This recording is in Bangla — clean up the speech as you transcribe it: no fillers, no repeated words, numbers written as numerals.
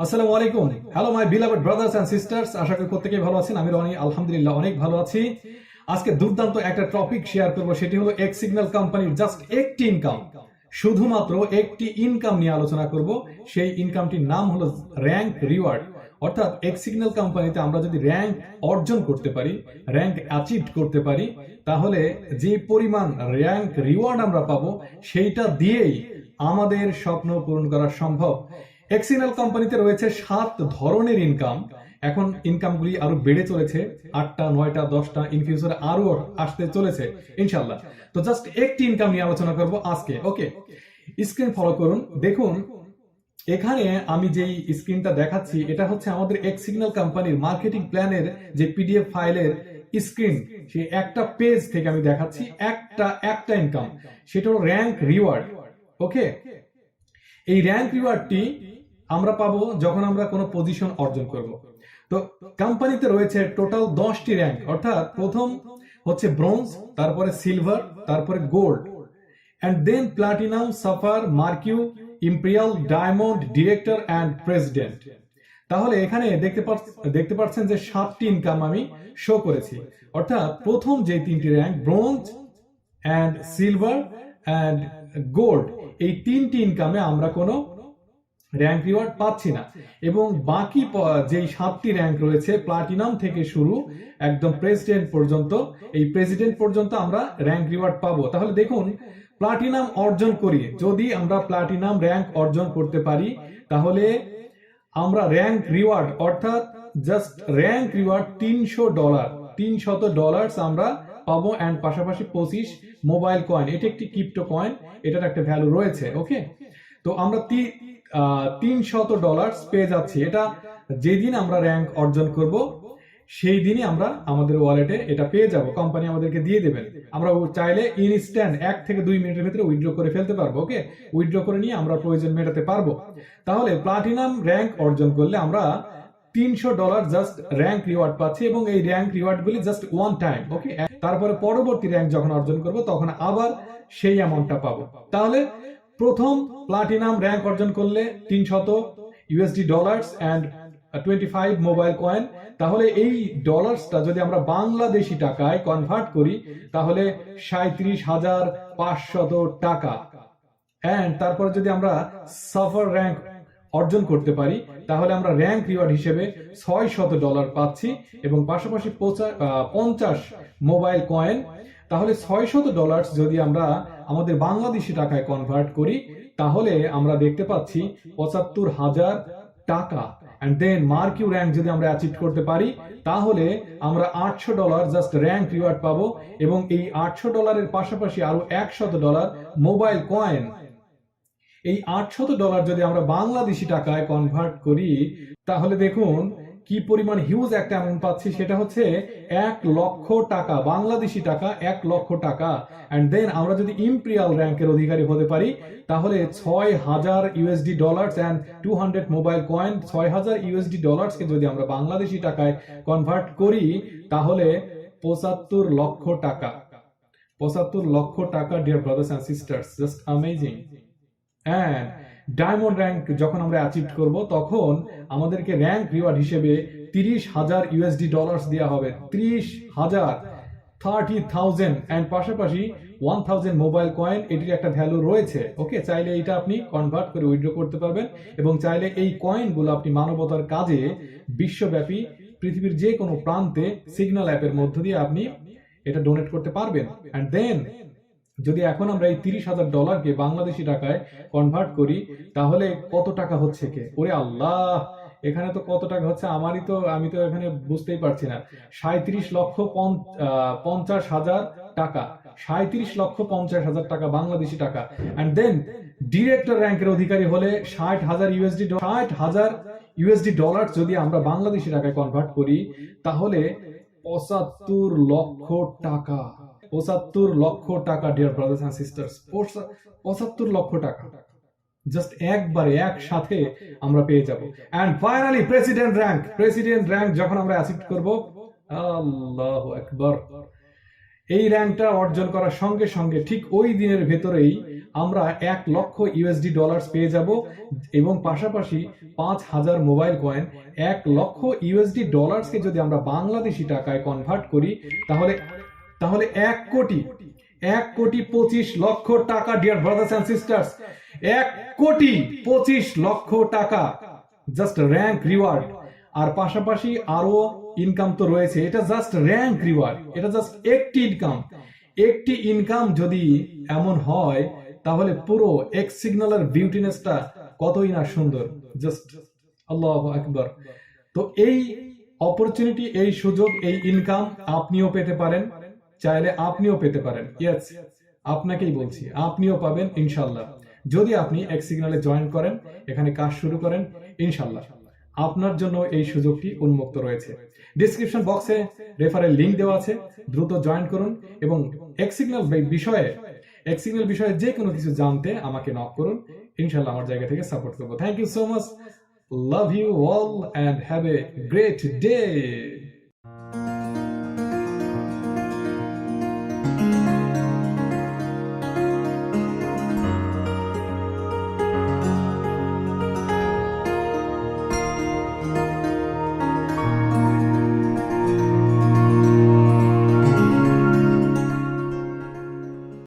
আসসালামু আলাইকুম। Hello my beloved brothers and sisters, আশা করি প্রত্যেকেই ভালো আছেন। আমি রনি আলহামদুলিল্লাহ অনেক ভালো আছি। আজকে দুর্দান্ত একটা টপিক শেয়ার করব, সেটি হলো এক্স সিগন্যাল কোম্পানির জাস্ট একটি ইনকাম, শুধুমাত্র একটি ইনকাম নিয়ে আলোচনা করব। সেই ইনকামটির নাম হলো র্যাঙ্ক রিওয়ার্ড। অর্থাৎ এক্স সিগন্যাল কোম্পানিতে আমরা যদি র্যাঙ্ক অর্জন করতে পারি, র্যাঙ্ক অ্যাচিভ করতে পারি, তাহলে যে পরিমাণ র্যাঙ্ক রিওয়ার্ড আমরা পাবো সেইটা দিয়েই আমাদের স্বপ্ন পূরণ করা সম্ভব। এক্স সিগন্যাল কোম্পানিতে রয়েছে 7 ধরনের ইনকাম। এখন ইনকামগুলি আরো বেড়ে চলেছে, 8টা 9টা 10টা, ইন ফিউচারে আরো আসতে চলেছে ইনশাআল্লাহ। তো জাস্ট একটি ইনকাম নিয়ে আলোচনা করব আজকে। ওকে, স্ক্রিন ফলো করুন। দেখুন এখানে আমি যেই স্ক্রিনটা দেখাচ্ছি, এটা হচ্ছে আমাদের এক্স সিগন্যাল কোম্পানির মার্কেটিং প্ল্যানের যে পিডিএফ ফাইলের স্ক্রিন। সেই একটা পেজ থেকে আমি দেখাচ্ছি একটা ইনকাম, সেটা হলো র্যাঙ্ক রিওয়ার্ড। ওকে, এই র্যাঙ্ক রিওয়ার্ডটি আমরা পাবো যখন আমরা কোনো পজিশন অর্জন করব। তো কোম্পানিতে রয়েছে টোটাল 10টি র্যাঙ্ক, অর্থাৎ প্রথম হচ্ছে ব্রোঞ্জ, তারপরে সিলভার, তারপরে gold, and then platinum, sapphire, marquis, imperial, diamond, director and president. তাহলে এখানে দেখতে পাচ্ছেন যে 7টি ইনকাম আমি শো করেছি। অর্থাৎ প্রথম যে 3টি rank bronze and silver and gold, এই 3টি ইনকামে আমরা কোনো র্যাঙ্ক রিওয়ার্ড পাচ্ছি না, এবং বাকি যেই 7টি র্যাঙ্ক রয়েছে প্লাটিনাম থেকে শুরু একদম প্রেসিডেন্ট পর্যন্ত, এই প্রেসিডেন্ট পর্যন্ত আমরা র্যাঙ্ক রিওয়ার্ড পাবো। তাহলে দেখুন, প্লাটিনাম অর্জন করি, যদি আমরা প্লাটিনাম র্যাঙ্ক অর্জন করতে পারি, তাহলে আমরা র্যাঙ্ক রিওয়ার্ড অর্থাৎ জাস্ট র্যাঙ্ক রিওয়ার্ড $300 আমরা পাবো, এন্ড পাশাপাশি 25 মোবাইল কয়েন। এটা একটি ক্রিপ্টো কয়েন, এটার একটা ভ্যালু রয়েছে। ওকে, তো আমরা $300 পেয়ে যাচ্ছি। এটা যেদিন আমরা র্যাঙ্ক অর্জন করব সেই দিনই আমরা আমাদের ওয়ালেটে এটা পেয়ে যাব, কোম্পানি আমাদেরকে দিয়ে দেবেন। আমরা চাইলে ইনস্ট্যান্ট 1 থেকে 2 মিনিটের ভিতরে উইথড্র করে ফেলতে পারবো। ওকে, উইথড্র করে নিয়ে আমরা প্রয়োজন মেটাতে পারবো। তাহলে প্লাটিনাম র্যাঙ্ক অর্জন করলে আমরা $300 জাস্ট র্যাঙ্ক রিওয়ার্ড পাচ্ছি, এবং এই র্যাঙ্ক রিওয়ার্ড গুলি জাস্ট ওয়ান টাইম। ওকে, তারপরে পরবর্তী র্যাঙ্ক যখন অর্জন করব তখন আবার সেই অ্যামাউন্টটা পাবো। তাহলে প্রথম প্লাটিনাম র্যাঙ্ক অর্জন করলে $300 এন্ড 25 মোবাইল কয়েন। তাহলে এই ডলার্সটা যদি আমরা বাংলাদেশি টাকায় কনভার্ট করি, তাহলে 37,500 টাকা। এন্ড তারপরে যদি আমরা সাফার র্যাঙ্ক অর্জন করতে পারি, তাহলে আমরা র্যাঙ্ক রিওয়ার্ড হিসেবে $600 পাচ্ছি, এবং পাশাপাশি 50 মোবাইল কয়েন। তাহলে $600 যদি আমরা আমাদের বাংলাদেশি টাকায় কনভার্ট করি, তাহলে আমরা দেখতে পাচ্ছি 75,000 টাকা। এন্ড দেন মার্কিউ র্যাঙ্ক যদি আমরা অ্যাচিভ করতে পারি, তাহলে আমরা $800 জাস্ট র্যাঙ্ক রিওয়ার্ড পাবো, এবং এই $800 পাশাপাশি আরো $100 মোবাইল কয়েন। এই $800 যদি আমরা বাংলাদেশি টাকায় কনভার্ট করি, তাহলে দেখুন কি পরিমাণ হিউজ একটা অ্যামাউন্ট পাচ্ছি। সেটা হচ্ছে 1 লক্ষ টাকা, বাংলাদেশি টাকা 1 লক্ষ টাকা। এন্ড দেন আমরা যদি ইম্পেরিয়াল র্যাঙ্কের অধিকারী হতে পারি, তাহলে $6,000 এন্ড 200 মোবাইল কয়েন। $6,000 কে যদি আমরা বাংলাদেশি টাকায় কনভার্ট করি, তাহলে 75 লক্ষ টাকা। 75 লক্ষ টাকা, dear brothers and sisters, just amazing. And diamond rank যখন আমরা অ্যাচিভ করব, তখন আমাদেরকে র্যাঙ্ক রিওয়ার্ড হিসেবে $30,000 দেওয়া হবে। 30,000 এন্ড পাশাপাশি 1000 মোবাইল কয়েন, এটির একটা ভ্যালু রয়েছে। ওকে, চাইলে এটা আপনি কনভার্ট করে উইথড্র করতে পারবেন, এবং চাইলে এই কয়েনগুলো আপনি মানবতার কাজে বিশ্বব্যাপী পৃথিবীর যে কোনো প্রান্তে সিগন্যাল অ্যাপের মধ্য দিয়ে আপনি এটা ডোনেট করতে পারবেন। এন্ড দেন যদি এখন আমরা এই $30,000 কে বাংলাদেশি টাকায় কনভার্ট করি, তাহলে কত টাকা হচ্ছে কে? ওরে আল্লাহ, এখানে তো কত টাকা হচ্ছে আমি তো এখানে বুঝতেই পারছি না। 37,50,000 টাকা, 37,50,000 টাকা বাংলাদেশি টাকা। এন্ড দেন ডিরেক্টর র্যাঙ্কের অধিকারী হলে $60,000 যদি আমরা বাংলাদেশি টাকায় কনভার্ট করি, তাহলে 75 লক্ষ টাকা। 75 লক্ষ টাকা, ডিয়ার ব্রাদার্স এন্ড সিস্টার্স, 75 লক্ষ টাকা জাস্ট একবারে একসাথে আমরা পেয়ে যাব। এন্ড ফাইনালি প্রেসিডেন্ট র্যাঙ্ক যখন আমরা অ্যাচিভ করব, আল্লাহু আকবার, এই র্যাঙ্কটা অর্জন করার সঙ্গে সঙ্গে ঠিক ওই দিনের ভেতরেই আমরা 1,00,000 ইউএসডি ডলার পেয়ে যাব এবং পাশাপাশি 5,000 মোবাইল কয়েন। 1,00,000 ইউএসডি ডলারকে যদি আমরা বাংলাদেশি টাকায় কনভার্ট করি তাহলে তাহলে 1,25,00,000 টাকা, ডিয়ার ব্রাদার্স এন্ড সিস্টার্স, 1,25,00,000 টাকা জাস্ট র্যাঙ্ক রিওয়ার্ড। আর পাশাপাশি আরো ইনকাম তো রয়েছে, এটা জাস্ট র্যাঙ্ক রিওয়ার্ড, এটা জাস্ট একটি ইনকাম। একটি ইনকাম যদি এমন হয় তাহলে পুরো এক্স সিগন্যালের বিউটিনেসটা কতই না সুন্দর, জাস্ট আল্লাহু আকবার। তো এই অপরচুনিটি, এই সুযোগ, এই ইনকাম আপনিও পেতে পারেন, চাইলে আপনিও পেতে পারেন। ইয়েস, আপনাকেই বলছি, আপনিও পাবেন ইনশাল্লাহ যদি আপনি এক্স সিগন্যালে জয়েন করেন, এখানে কাজ শুরু করেন। ইনশাল্লাহ আপনার জন্য এই সুযোগটি উন্মুক্ত রয়েছে। ডিসক্রিপশন বক্সে রেফারেল লিংক দেওয়া আছে, দ্রুত জয়েন করুন এবং এক্স সিগন্যাল বিষয়ে যে কোনো কিছু জানতে আমাকে নক করুন। ইনশাল্লাহ আমার জায়গা থেকে সাপোর্ট করবো। Thank you so much, love you all and have a great day.